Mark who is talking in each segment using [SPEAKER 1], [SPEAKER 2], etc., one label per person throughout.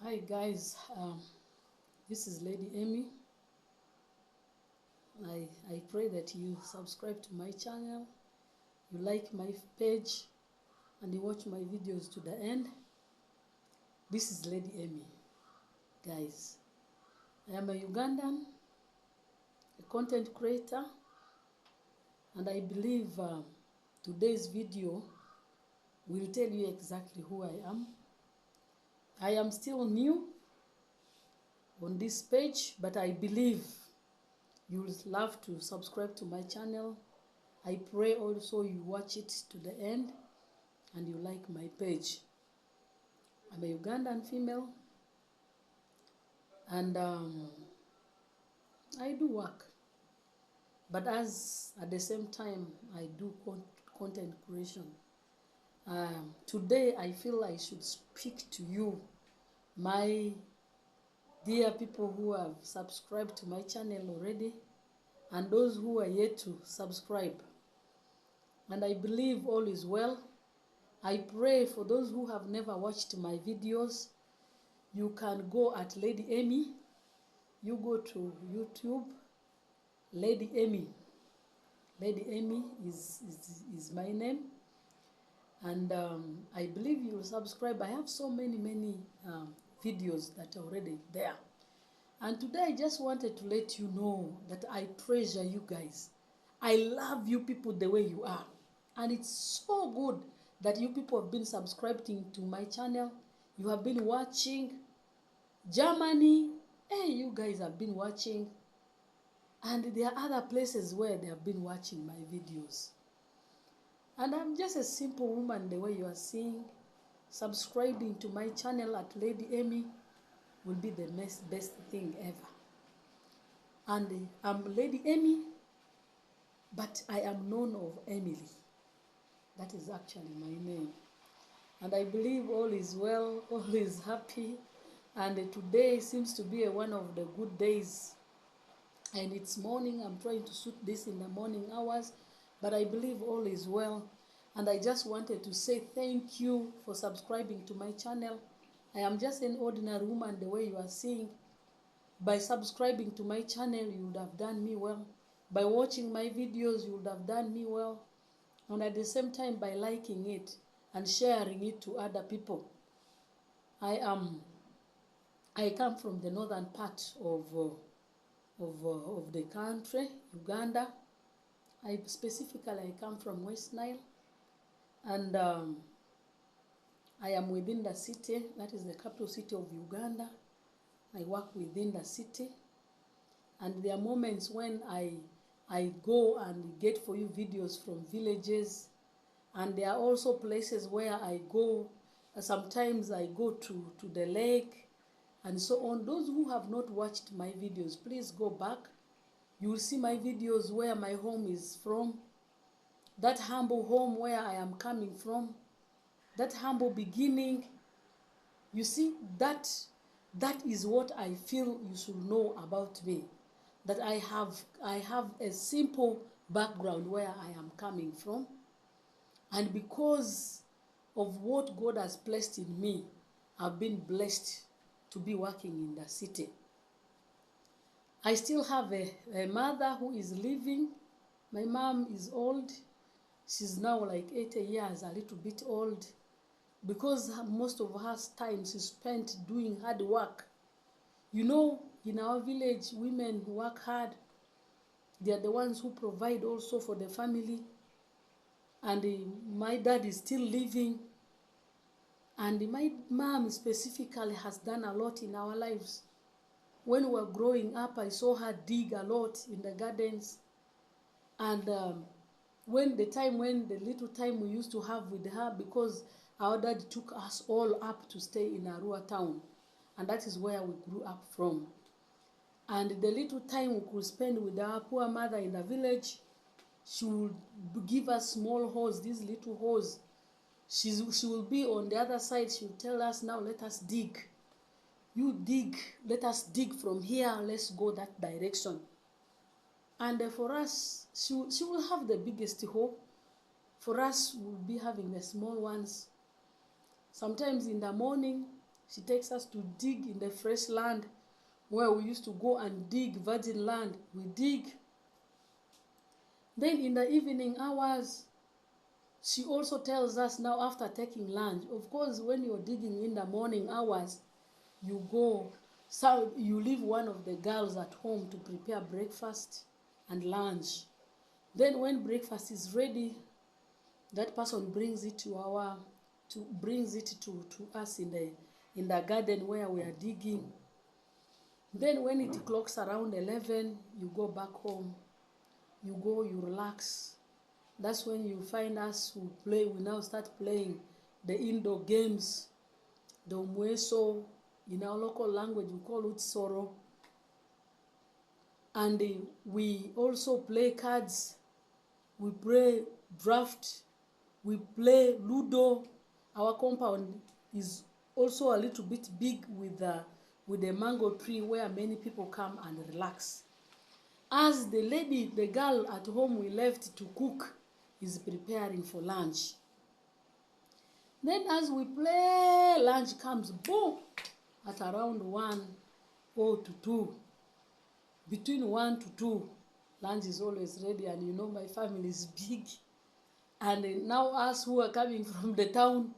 [SPEAKER 1] Hi guys, this is Lady Amy. I pray that you subscribe to my channel, you like my page, and you watch my videos to the end. This is Lady Amy, guys. I am a Ugandan, a content creator, and I believe today's video will tell you exactly who I am. I am still new on this page, but I believe you'll love to subscribe to my channel. I pray also you watch it to the end and you like my page. I'm a Ugandan female, and I do work, but at the same time I do content creation. Today I feel I should speak to you, my dear people who have subscribed to my channel already, and those who are yet to subscribe. And I believe all is well. I pray for those who have never watched my videos, you can go at Lady Amy. You go to YouTube, Lady Amy. Lady Amy is my name. And I believe you will subscribe. I have so many videos that are already there. And today I just wanted to let you know that I treasure you guys. I love you people the way you are. And it's so good that you people have been subscribing to my channel. You have been watching. Germany, hey, you guys have been watching. And there are other places where they have been watching my videos. And I'm just a simple woman the way you are seeing. Subscribing to my channel at Lady Amy will be the best thing ever. And I'm Lady Amy, but I am known of Emily. That is actually my name. And I believe all is well, all is happy. And today seems to be one of the good days. And it's morning. I'm trying to shoot this in the morning hours, but I believe all is well. And I just wanted to say thank you for subscribing to my channel. I am just an ordinary woman the way you are seeing. By subscribing to my channel, you would have done me well. By watching my videos, you would have done me well. And at the same time, by liking it and sharing it to other people. I come from the northern part of the country, Uganda. I come from West Nile, and I am within the city. That is the capital city of Uganda. I work within the city, and there are moments when I go and get for you videos from villages, and there are also places where I go. Sometimes I go to the lake, and so on. Those who have not watched my videos, please go back. You will see my videos where my home is from, that humble home where I am coming from, that humble beginning. You see, that is what I feel you should know about me. That I have a simple background where I am coming from. And because of what God has placed in me, I've been blessed to be working in the city. I still have a mother who is living. My mom is old. She's now like 80 years, a little bit old, because most of her time she spent doing hard work. You know, in our village, women work hard. They are the ones who provide also for the family. And my dad is still living. And my mom specifically has done a lot in our lives. When we were growing up, I saw her dig a lot in the gardens. And when the little time we used to have with her, because our dad took us all up to stay in Arua town, and that is where we grew up from. And the little time we could spend with our poor mother in the village, she would give us small hoes, these little hoes. She will be on the other side. She will tell us, now let us dig. You dig, let us dig from here, let's go that direction. And for us, she will have the biggest hoe. For us, we'll be having the small ones. Sometimes in the morning, She takes us to dig in the fresh land where we used to go and dig virgin land. We dig. Then in the evening hours, she also tells us now after taking lunch. Of course, when you're digging in the morning hours, you go, so you leave one of the girls at home to prepare breakfast and lunch. Then when breakfast is ready, that person brings it to us in the garden where we are digging. Then when it clocks around 11, you go back home. You go, you relax. That's when you find us who play. We now start playing the indoor games, the umweso. In our local language, we call it soro. And we also play cards. We play draft. We play Ludo. Our compound is also a little bit big with a mango tree where many people come and relax. As the girl at home we left to cook is preparing for lunch. Then as we play, lunch comes, boom, at around 1 or to 2. Between 1 to 2, lunch is always ready, and you know my family is big. And now us who are coming from the town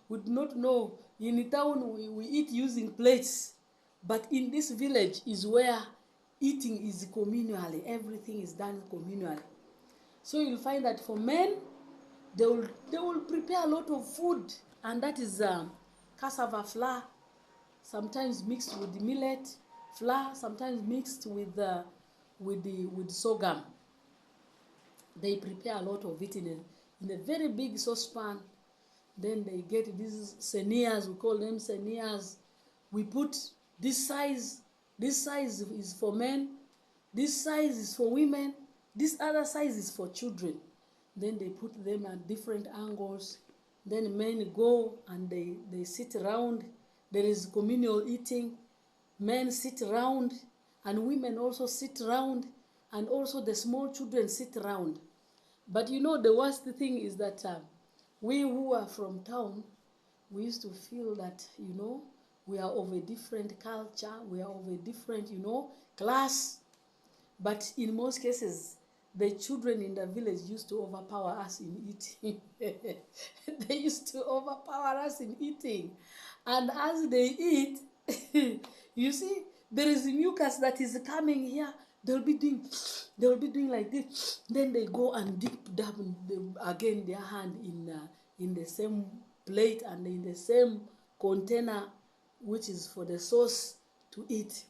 [SPEAKER 1] would not know. In the town we eat using plates, but in this village is where eating is communally. Everything is done communally. So you'll find that for men, they will prepare a lot of food, and that is cassava flour, sometimes mixed with millet flour, sometimes mixed with sorghum. They prepare a lot of it in a very big saucepan. Then they get these senias, we call them senias. We put this size is for men, this size is for women, this other size is for children. Then they put them at different angles. Then men go and they sit around. There is communal eating. Men sit around, and women also sit around, and also the small children sit around. But you know, the worst thing is that we who are from town, we used to feel that, you know, we are of a different culture, we are of a different, you know, class. But in most cases, the children in the village used to overpower us in eating. They used to overpower us in eating. And as they eat, you see, there is mucus that is coming here. They'll be doing like this. Then they go and dip down again their hand in the same plate and in the same container, which is for the sauce to eat.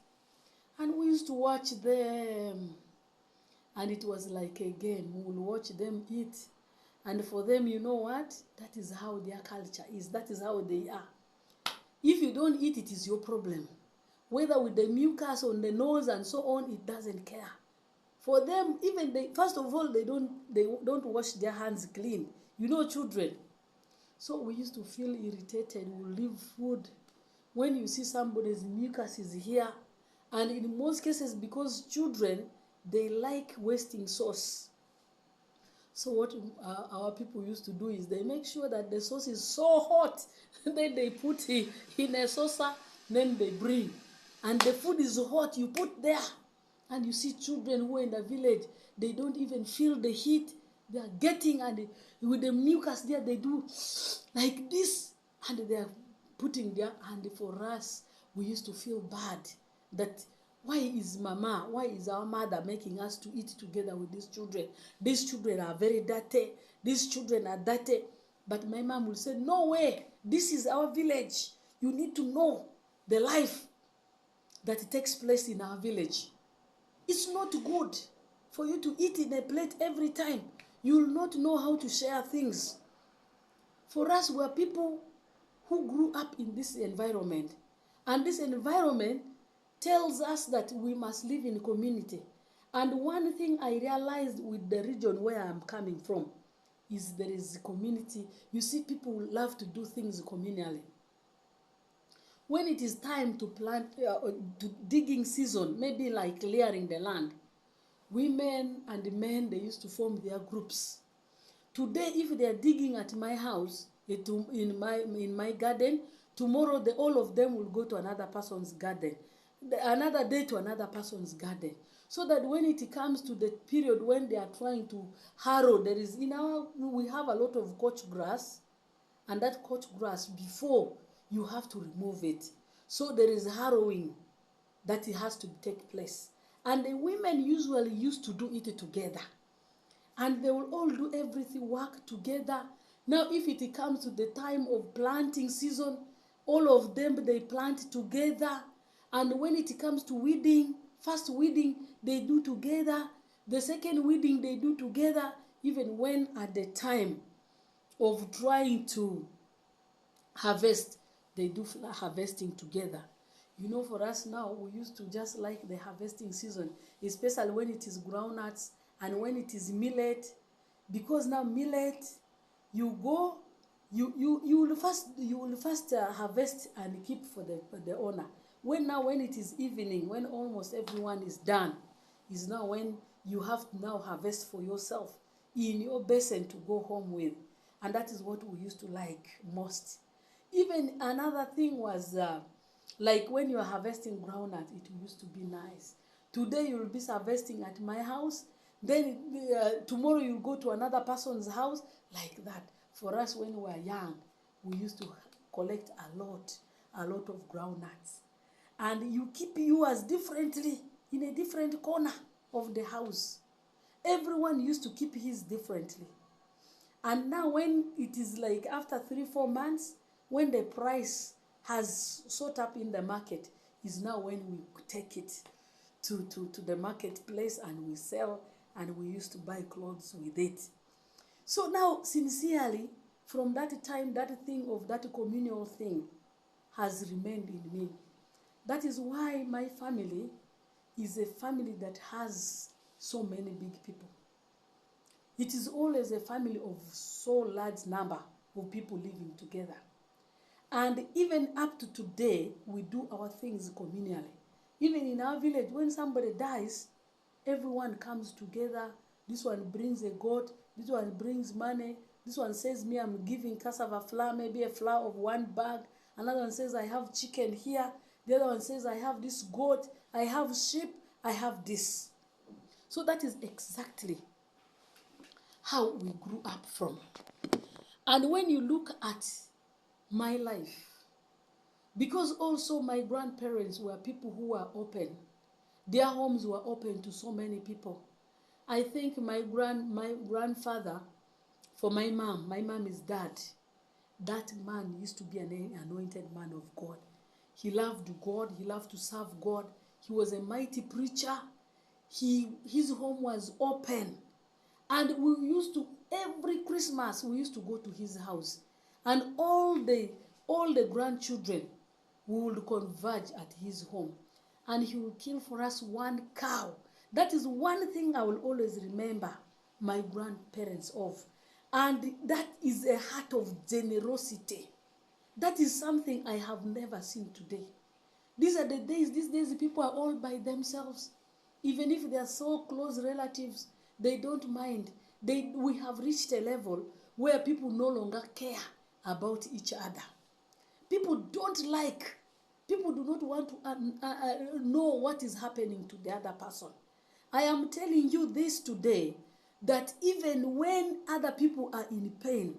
[SPEAKER 1] And we used to watch them, and it was like a game. We will watch them eat, and for them, you know what? That is how their culture is. That is how they are. If you don't eat, it is your problem. Whether with the mucus on the nose and so on, it doesn't care. For them, even first of all, they don't wash their hands clean. You know, children. So we used to feel irritated. We'll leave food. When you see somebody's mucus is here, and in most cases, because children, they like wasting sauce. So what our people used to do is they make sure that the sauce is so hot. Then they put it in a saucer, then they bring. And the food is hot, you put there. And you see children who are in the village, they don't even feel the heat. They are getting, and with the mucus there, they do like this. And they are putting their hand. For us, we used to feel bad that why is our mother making us to eat together with these children? These children are very dirty. These children are dirty. But my mom will say, no way. This is our village. You need to know the life that takes place in our village. It's not good for you to eat in a plate every time. You will not know how to share things. For us, we are people who grew up in this environment. And this environment tells us that we must live in community. And one thing I realized with the region where I'm coming from is there is community. You see, people love to do things communally. When it is time to plant, to digging season, maybe like clearing the land, women and the men, they used to form their groups. Today, if they are digging at my house, in my garden, Tomorrow, all of them will go to another person's garden. Another day to another person's garden. So that when it comes to the period when they are trying to harrow, we have a lot of couch grass. And that couch grass, before you have to remove it. So there is harrowing that it has to take place. And the women usually used to do it together. And they will all do everything, work together. Now, if it comes to the time of planting season, all of them, they plant together. And when it comes to weeding, first weeding, they do together. The second weeding, they do together. Even when at the time of trying to harvest, they do harvesting together. You know, for us now, we used to just like the harvesting season, especially when it is groundnuts and when it is millet, because now millet, you will first harvest and keep for the owner. When it is evening, when almost everyone is done, is now when you have to now harvest for yourself in your basin to go home with. And that is what we used to like most. Even another thing was like when you are harvesting groundnut, it used to be nice. Today you will be harvesting at my house, then tomorrow you go to another person's house, like that. For us, when we were young, we used to collect a lot of groundnuts. And you keep yours differently in a different corner of the house. Everyone used to keep his differently. And now when it is like after 3-4 months, when the price has shot up in the market, is now when we take it to the marketplace and we sell, and we used to buy clothes with it. So now, sincerely, from that time, that thing of that communal thing has remained in me. That is why my family is a family that has so many big people. It is always a family of so large number of people living together. And even up to today, we do our things communally. Even in our village, when somebody dies, everyone comes together. This one brings a goat, this one brings money, this one says, me, I'm giving cassava flour, maybe a flour of 1 bag. Another one says, I have chicken here. The other one says, I have this goat, I have sheep, I have this. So that is exactly how we grew up from. And when you look at my life, because also my grandparents were people who were open. Their homes were open to so many people. I think my grandfather, for my mom is dad. That man used to be an anointed man of God. He loved God. He loved to serve God. He was a mighty preacher. His home was open. And we used to, every Christmas, we used to go to his house. And all the grandchildren, we would converge at his home. And he would kill for us 1 cow. That is one thing I will always remember my grandparents of. And that is a heart of generosity. That is something I have never seen today. These days people are all by themselves. Even if they are so close relatives, they don't mind. We have reached a level where people no longer care about each other. People do not want to know what is happening to the other person. I am telling you this today, that even when other people are in pain,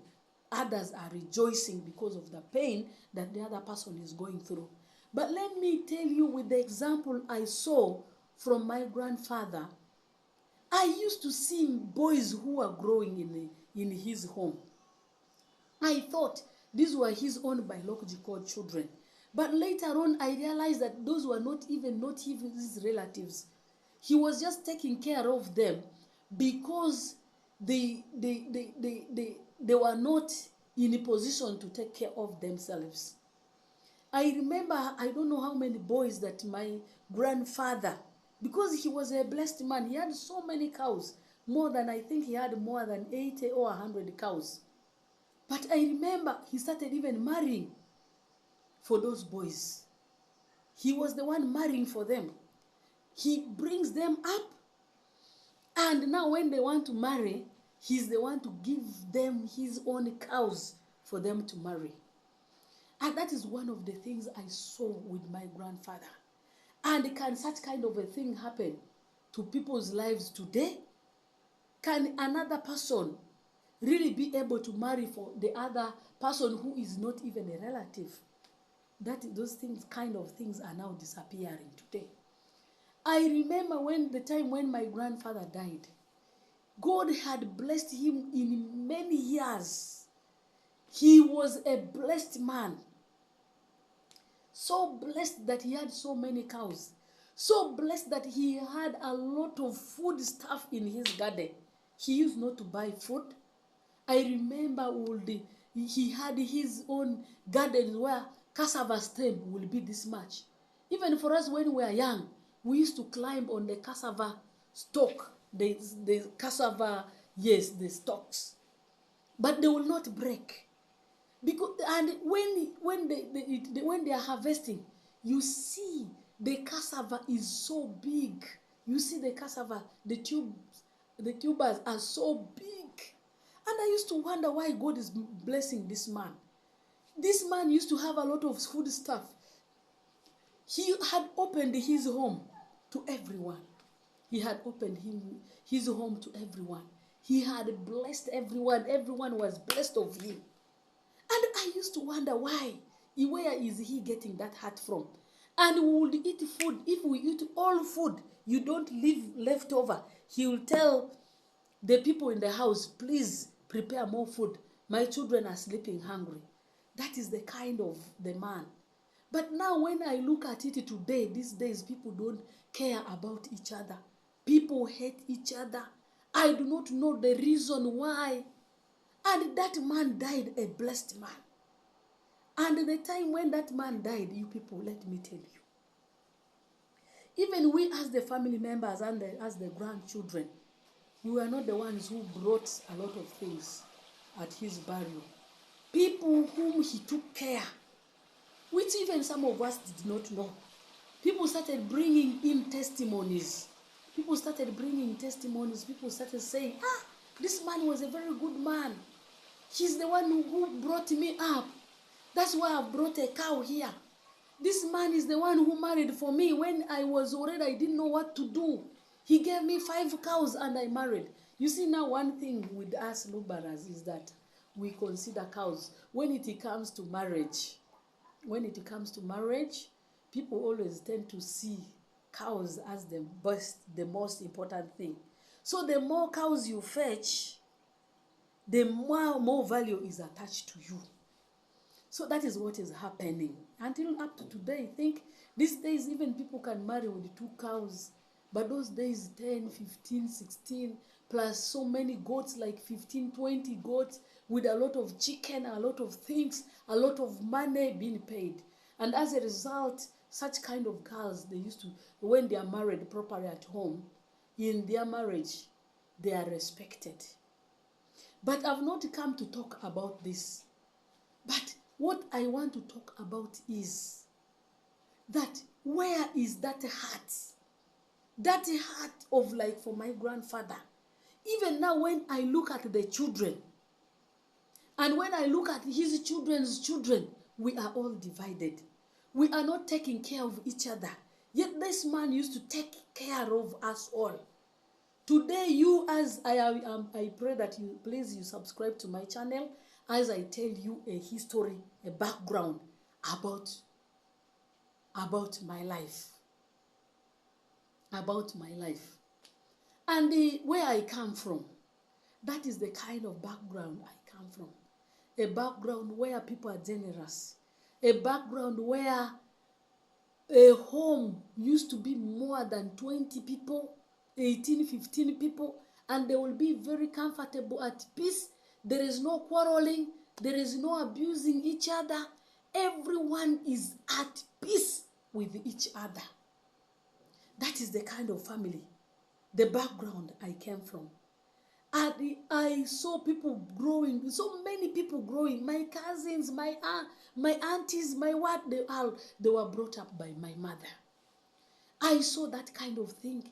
[SPEAKER 1] others are rejoicing because of the pain that the other person is going through. But let me tell you, with the example I saw from my grandfather, I used to see boys who were growing in his home. I thought these were his own biological children. But later on, I realized that those were not even his relatives. He was just taking care of them because they were not in a position to take care of themselves. I remember, I don't know how many boys that my grandfather, because he was a blessed man, he had so many cows, I think he had more than 80 or 100 cows. But I remember he started even marrying for those boys. He was the one marrying for them. He brings them up, and now when they want to marry, he's the one to give them his own cows for them to marry. And that is one of the things I saw with my grandfather. And can such kind of a thing happen to people's lives today? Can another person really be able to marry for the other person who is not even a relative? Those things, kind of things, are now disappearing today. I remember when the time when my grandfather died, God had blessed him in many years. He was a blessed man. So blessed that he had so many cows. So blessed that he had a lot of food stuff in his garden. He used not to buy food. I remember he had his own garden where cassava stem will be this much. Even for us when we were young, we used to climb on the cassava stalk, the cassava, yes, the stalks. But they will not break. Because, and when they are harvesting, you see the cassava is so big. You see the cassava, the tubers are so big. And I used to wonder why God is blessing this man. This man used to have a lot of food stuff. He had opened his home to everyone. He had opened his home to everyone. He had blessed everyone. Everyone was blessed of him. And I used to wonder why. Where is he getting that heart from? And we would eat food. If we eat all food, you don't leave leftover. He will tell the people in the house, please prepare more food. My children are sleeping hungry. That is the kind of the man. But now when I look at it today, these days, people don't care about each other. People hate each other. I do not know the reason why. And that man died a blessed man. And the time when that man died, you people, let me tell you, even we as the family members and as the grandchildren, we were not the ones who brought a lot of things at his burial. People whom he took care, which even some of us did not know. People started bringing in testimonies. People started saying, this man was a very good man. He's the one who brought me up. That's why I brought a cow here. This man is the one who married for me when I was already, I didn't know what to do. He gave me 5 cows and I married. You see, now one thing with us Lubaras is that we consider cows. When it comes to marriage, people always tend to see cows as the most important thing. So the more cows you fetch, the more value is attached to you. So that is what is happening. Until up to today, I think these days even people can marry with 2 cows. But those days, 10, 15, 16, plus so many goats, like 15, 20 goats, with a lot of chicken, a lot of things, a lot of money being paid. And as a result, such kind of girls, they used to, when they are married properly at home, in their marriage, they are respected. But I've not come to talk about this. But what I want to talk about is that where is that heart? That heart of, like, for my grandfather. Even now when I look at the children, and when I look at his children's children, we are all divided. We are not taking care of each other. Yet this man used to take care of us all. Today, you, as I pray that you subscribe to my channel as I tell you a history, a background about my life. About my life. And where I come from, that is the kind of background I come from. A background where people are generous. A background where a home used to be more than 20 people, 18, 15 people, and they will be very comfortable, at peace. There is no quarreling. There is no abusing each other. Everyone is at peace with each other. That is the kind of family, the background I came from. And I saw people growing, so many people growing. My cousins, my aunties, my what, they were brought up by my mother. I saw that kind of thing.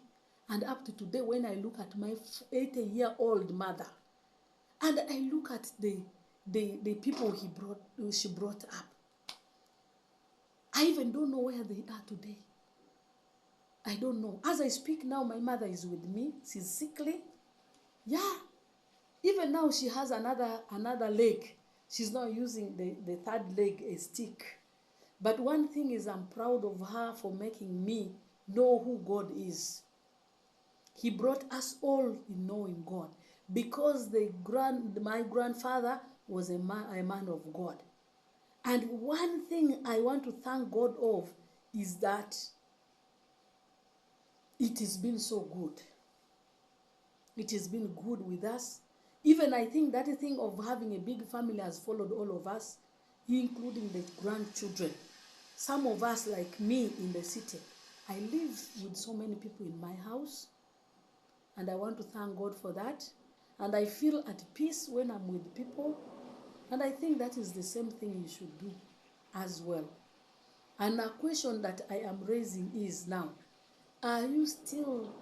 [SPEAKER 1] And up to today, when I look at my 80-year-old mother, and I look at the people she brought up, I even don't know where they are today. I don't know. As I speak now, my mother is with me. She's sickly. Yeah. Even now she has another leg. She's not using the third leg, a stick. But one thing is, I'm proud of her for making me know who God is. He brought us all in knowing God, because my grandfather was a man of God. And one thing I want to thank God of is that it has been so good. It has been good with us. Even I think that thing of having a big family has followed all of us, including the grandchildren. Some of us, like me in the city, I live with so many people in my house, and I want to thank God for that. And I feel at peace when I'm with people, and I think that is the same thing you should do as well. And a question that I am raising is now, are you still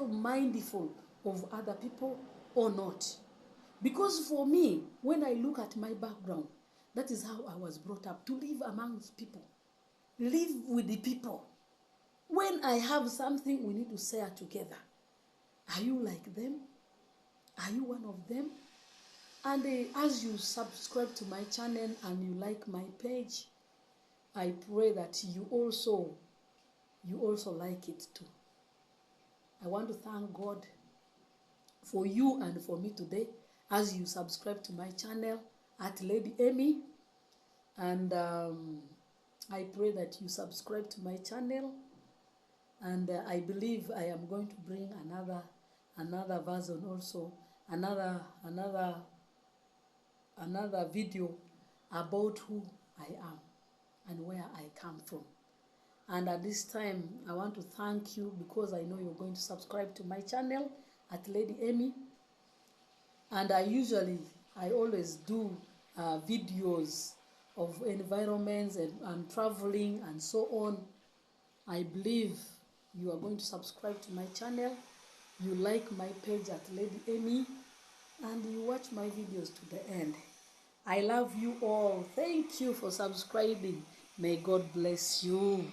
[SPEAKER 1] mindful of other people or not? Because for me, when I look at my background, that is how I was brought up, to live amongst people, live with the people. When I have something we need to share together, are you like them? Are you one of them? And as you subscribe to my channel and you like my page, I pray that you also like it too. I want to thank God for you and for me today as you subscribe to my channel at Lady Amy. And I pray that you subscribe to my channel. And I believe I am going to bring another version also, another video about who I am and where I come from. And at this time, I want to thank you because I know you're going to subscribe to my channel at Lady Amy. And I always do videos of environments and traveling and so on. I believe you are going to subscribe to my channel. You like my page at Lady Amy, and you watch my videos to the end. I love you all. Thank you for subscribing. May God bless you.